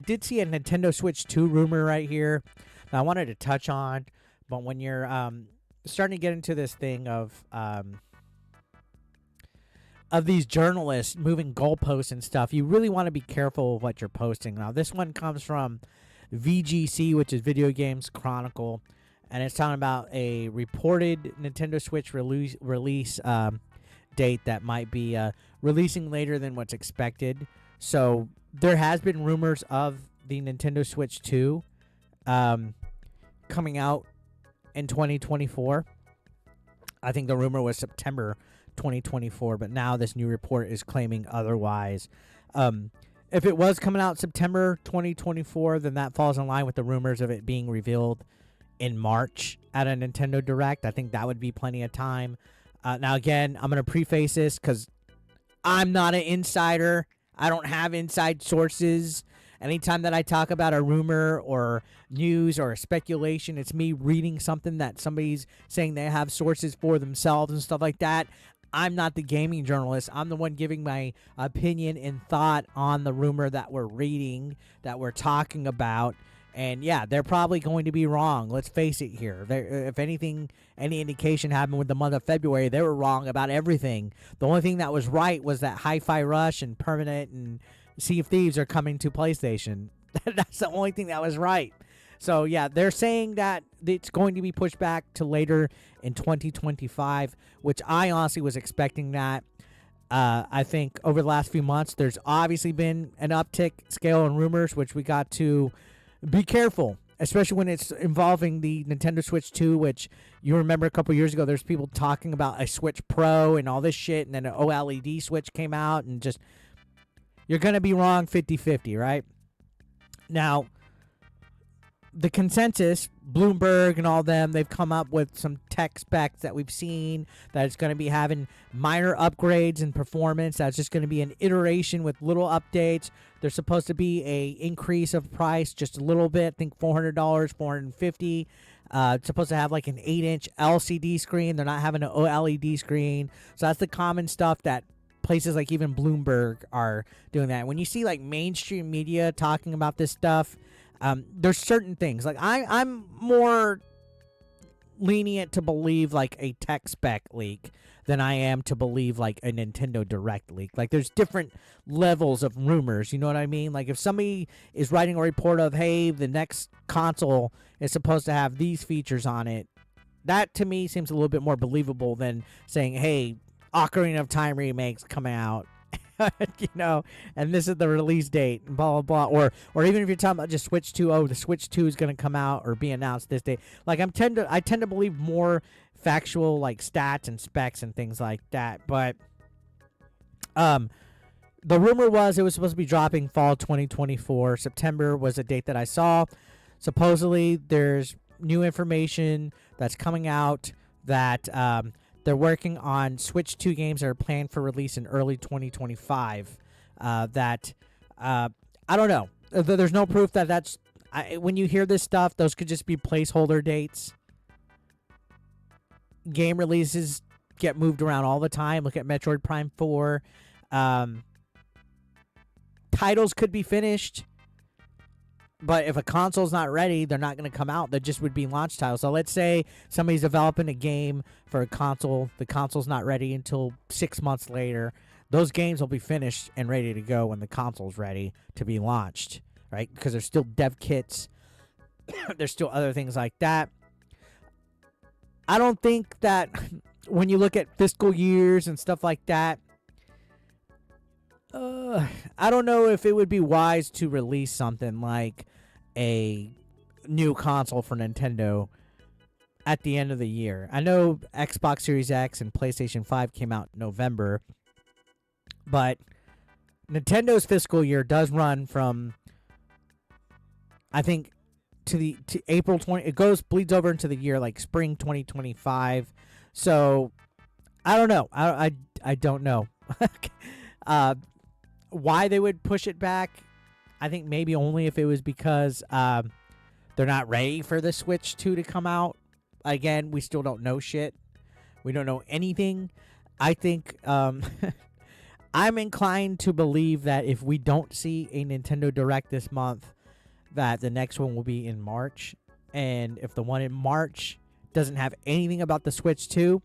Did see a Nintendo Switch 2 rumor right here that I wanted to touch on, but when you're starting to get into this thing of these journalists moving goalposts and stuff, you really want to be careful of what you're posting. Now, this one comes from VGC, which is Video Games Chronicle, and it's talking about a reported Nintendo Switch release date that might be releasing later than what's expected. So there has been rumors of the Nintendo Switch 2 coming out in 2024. I think the rumor was September 2024, but now this new report is claiming otherwise. If it was coming out September 2024, then that falls in line with the rumors of it being revealed in March at a Nintendo Direct. I think that would be plenty of time. Now, again, I'm going to preface this because I'm not an insider. I don't have inside sources. Anytime that I talk about a rumor or news or a speculation, it's me reading something that somebody's saying they have sources for themselves and stuff like that. I'm not the gaming journalist. I'm the one giving my opinion and thought on the rumor that we're reading, that we're talking about. And yeah, they're probably going to be wrong. Let's face it here. If anything, any indication happened with the month of February, they were wrong about everything. The only thing that was right was that Hi-Fi Rush and Permanent and Sea of Thieves are coming to PlayStation. That's the only thing that was right. So yeah, they're saying that it's going to be pushed back to later in 2025, which I honestly was expecting that. I think over the last few months, there's obviously been an uptick scale in rumors, which we got to be careful, especially when it's involving the Nintendo Switch 2, which you remember a couple years ago, there's people talking about a Switch Pro and all this shit, and then an OLED Switch came out, and just, you're going to be wrong 50-50, right? Now, the consensus, Bloomberg and all them, they've come up with some tech specs that we've seen that it's going to be having minor upgrades in performance. That's just going to be an iteration with little updates. There's supposed to be a increase of price just a little bit. I think $400, $450. It's supposed to have like an 8-inch LCD screen. They're not having an OLED screen. So that's the common stuff that places like even Bloomberg are doing that. When you see like mainstream media talking about this stuff, there's certain things like I'm more lenient to believe like a tech spec leak than I am to believe like a Nintendo Direct leak. Like there's different levels of rumors, you know what I mean? Like if somebody is writing a report of, hey, the next console is supposed to have these features on it, that to me seems a little bit more believable than saying, hey, Ocarina of Time remake's coming out. You know, and this is the release date, and blah blah blah, or even if you're talking about just Switch 2, oh, the Switch 2 is going to come out or be announced this day. Like I tend to believe more factual like stats and specs and things like that. But the rumor was it was supposed to be dropping fall 2024. September was a date that I saw. Supposedly there's new information that's coming out that they're working on Switch 2 games that are planned for release in early 2025. I don't know. There's no proof that that's... when you hear this stuff, those could just be placeholder dates. Game releases get moved around all the time. Look at Metroid Prime 4. Titles could be finished, but if a console's not ready, they're not going to come out. They just would be launch titles. So let's say somebody's developing a game for a console. The console's not ready until 6 months later. Those games will be finished and ready to go when the console's ready to be launched, right? Because there's still dev kits. There's still other things like that. I don't think that when you look at fiscal years and stuff like that, I don't know if it would be wise to release something like a new console for Nintendo at the end of the year. I know Xbox Series X and PlayStation 5 came out in November, but Nintendo's fiscal year does run from, I think, to April 20. It bleeds over into the year like spring 2025. So I don't know. I don't know. Why they would push it back, I think maybe only if it was because they're not ready for the Switch 2 to come out. Again, we still don't know shit. We don't know anything. I think I'm inclined to believe that if we don't see a Nintendo Direct this month, that the next one will be in March. And if the one in March doesn't have anything about the Switch 2,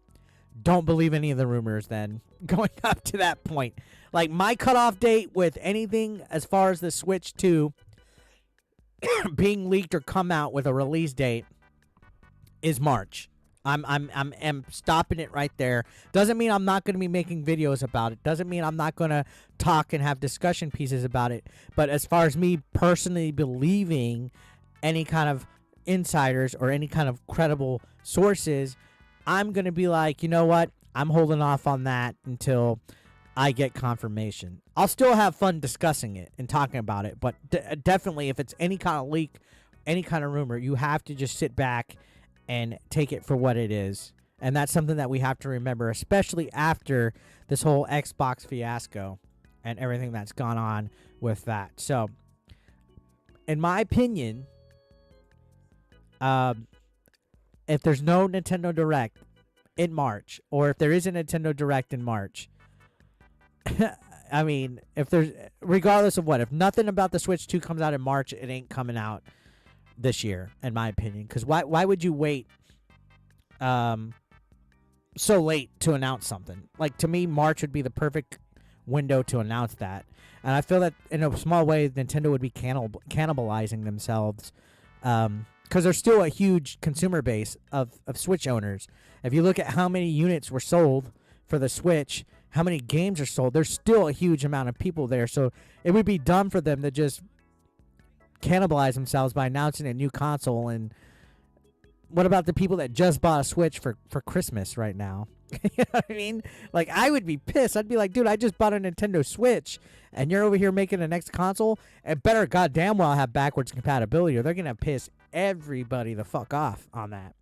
don't believe any of the rumors then going up to that point. Like, my cutoff date with anything as far as the Switch 2 being leaked or come out with a release date is March. I'm stopping it right there. Doesn't mean I'm not going to be making videos about it. Doesn't mean I'm not going to talk and have discussion pieces about it. But as far as me personally believing any kind of insiders or any kind of credible sources, I'm going to be like, you know what? I'm holding off on that until I get confirmation. I'll still have fun discussing it and talking about it. But definitely, if it's any kind of leak, any kind of rumor, you have to just sit back and take it for what it is. And that's something that we have to remember, especially after this whole Xbox fiasco and everything that's gone on with that. So, in my opinion, if there's no Nintendo Direct in March, or if there is a Nintendo Direct in March, I mean, if there's, regardless of what, if nothing about the Switch 2 comes out in March, it ain't coming out this year, in my opinion. Because why would you wait so late to announce something? Like, to me, March would be the perfect window to announce that. And I feel that in a small way, Nintendo would be cannibalizing themselves, because there's still a huge consumer base of Switch owners. If you look at how many units were sold for the Switch, how many games are sold, there's still a huge amount of people there. So it would be dumb for them to just cannibalize themselves by announcing a new console. And what about the people that just bought a Switch for Christmas right now? You know what I mean? Like, I would be pissed. I'd be like, dude, I just bought a Nintendo Switch, and you're over here making the next console? It better goddamn well have backwards compatibility, or they're going to piss everybody the fuck off on that.